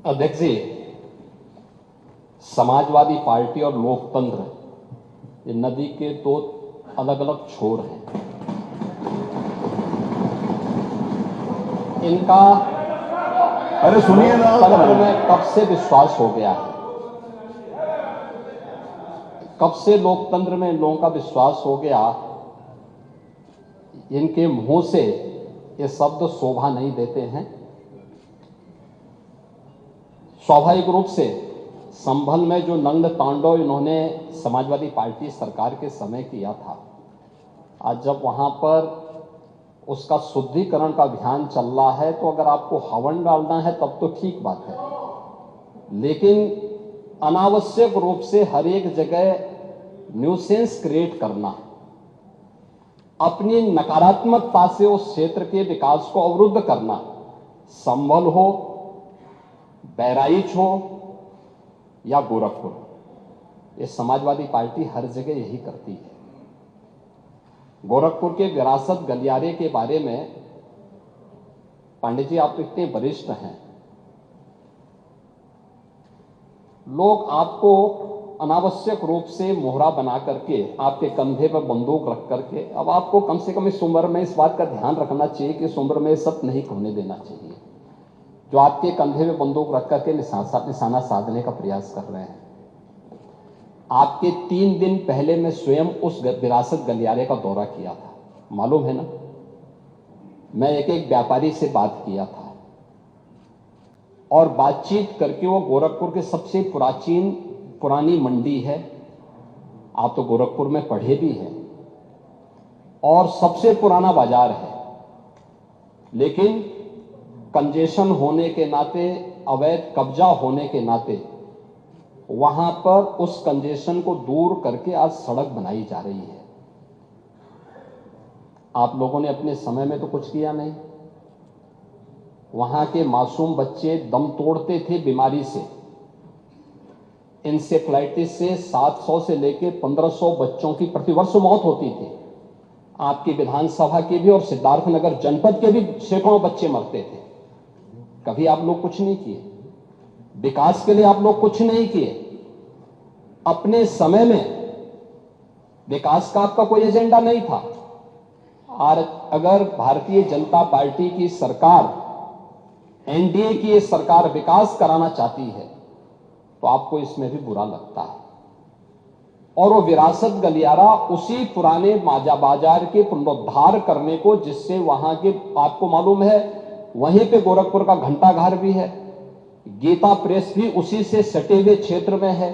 अध्यक्ष जी, समाजवादी पार्टी और लोकतंत्र ये नदी के दो अलग अलग छोर हैं। इनका अरे सुनिए ना, लोकतंत्र में कब से विश्वास हो गया है, कब से लोकतंत्र में इन लोगों का विश्वास हो गया, इनके मुंह से ये शब्द शोभा नहीं देते हैं। स्वाभाविक रूप से संभल में जो नंग तांडव इन्होंने समाजवादी पार्टी सरकार के समय किया था, आज जब वहां पर उसका शुद्धिकरण का अभियान चल रहा है, तो अगर आपको हवन डालना है तब तो ठीक बात है, लेकिन अनावश्यक रूप से हर एक जगह न्यूसेंस क्रिएट करना, अपनी नकारात्मकता से उस क्षेत्र के विकास को अवरुद्ध करना, संभल हो, बहराइच हो या गोरखपुर, ये समाजवादी पार्टी हर जगह यही करती है। गोरखपुर के विरासत गलियारे के बारे में पांडे जी आप इतने वरिष्ठ हैं, लोग आपको अनावश्यक रूप से मोहरा बना करके आपके कंधे पर बंदूक रख करके, अब आपको कम से कम इस उम्र में इस बात का ध्यान रखना चाहिए कि इस उम्र में सब नहीं होने देना चाहिए, जो आपके कंधे में बंदूक रख करके निशाना साधने का प्रयास कर रहे हैं। आपके 3 दिन पहले मैं स्वयं उस विरासत गलियारे का दौरा किया था, मालूम है ना। मैं एक व्यापारी से बात किया था और बातचीत करके, वो गोरखपुर के सबसे पुरानी मंडी है, आप तो गोरखपुर में पढ़े भी हैं, और सबसे पुराना बाजार है, लेकिन कंजेशन होने के नाते, अवैध कब्जा होने के नाते वहां पर उस कंजेशन को दूर करके आज सड़क बनाई जा रही है। आप लोगों ने अपने समय में तो कुछ किया नहीं। वहां के मासूम बच्चे दम तोड़ते थे बीमारी से, इंसेफ्लाइटिस से 700 से लेकर 1500 बच्चों की प्रतिवर्ष मौत होती थी। आपकी विधानसभा के भी और सिद्धार्थनगर जनपद के भी सैकड़ों बच्चे मरते थे। कभी आप लोग कुछ नहीं किए, विकास के लिए आप लोग कुछ नहीं किए। अपने समय में विकास का आपका कोई एजेंडा नहीं था। और अगर भारतीय जनता पार्टी की सरकार, एनडीए की ये सरकार विकास कराना चाहती है, तो आपको इसमें भी बुरा लगता है। और वो विरासत गलियारा उसी पुराने बाजार के पुनरुद्धार करने को, जिससे वहां के, आपको मालूम है, वहीं पे गोरखपुर का घंटाघर भी है, गीता प्रेस भी उसी से सटे हुए क्षेत्र में है,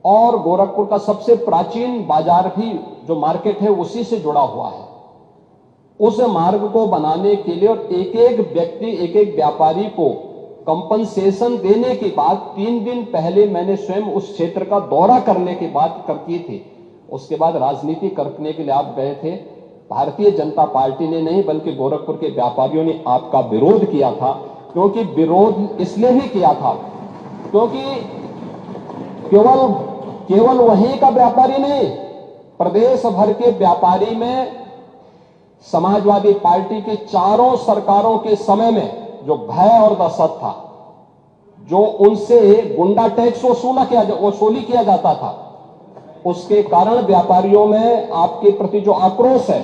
और गोरखपुर का सबसे प्राचीन बाजार भी जो मार्केट है उसी से जुड़ा हुआ है। उस मार्ग को बनाने के लिए और एक एक व्यक्ति, एक एक व्यापारी को कंपनसेशन देने के बाद 3 दिन पहले मैंने स्वयं उस क्षेत्र का दौरा करने की बात की थी। उसके बाद राजनीति करने के लिए आप गए थे। भारतीय जनता पार्टी ने नहीं, बल्कि गोरखपुर के व्यापारियों ने आपका विरोध किया था। क्योंकि विरोध इसलिए भी किया था क्योंकि केवल वहीं का व्यापारी नहीं, प्रदेश भर के व्यापारी में समाजवादी पार्टी की चारों सरकारों के समय में जो भय और दहशत था, जो उनसे गुंडा टैक्स वसूली किया जाता था, उसके कारण व्यापारियों में आपके प्रति जो आक्रोश है,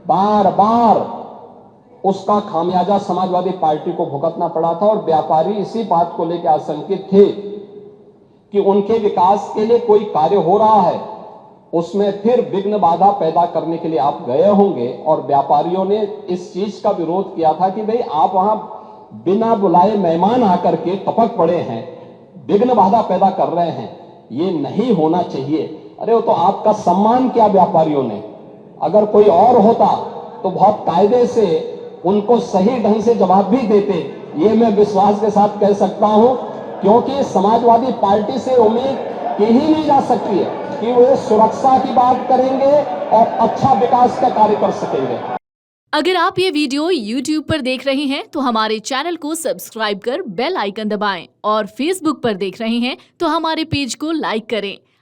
बार बार उसका खामियाजा समाजवादी पार्टी को भुगतना पड़ा था। और व्यापारी इसी बात को लेकर आशंकित थे कि उनके विकास के लिए कोई कार्य हो रहा है, उसमें फिर विघ्न बाधा पैदा करने के लिए आप गए होंगे। और व्यापारियों ने इस चीज का विरोध किया था कि भाई आप वहां बिना बुलाए मेहमान आकर के टपक पड़े हैं, विघ्न बाधा पैदा कर रहे हैं, ये नहीं होना चाहिए। अरे वो तो आपका सम्मान किया व्यापारियों ने। अगर कोई और होता तो बहुत कायदे से उनको सही ढंग से जवाब भी देते, ये मैं विश्वास के साथ कह सकता हूं, क्योंकि समाजवादी पार्टी से उम्मीद की ही नहीं जा सकती है कि वो सुरक्षा की बात करेंगे और अच्छा विकास का कार्य कर सकेंगे। अगर आप ये वीडियो YouTube पर देख रहे हैं तो हमारे चैनल को सब्सक्राइब कर बेल आइकन दबाएं, और Facebook पर देख रहे हैं तो हमारे पेज को लाइक करें।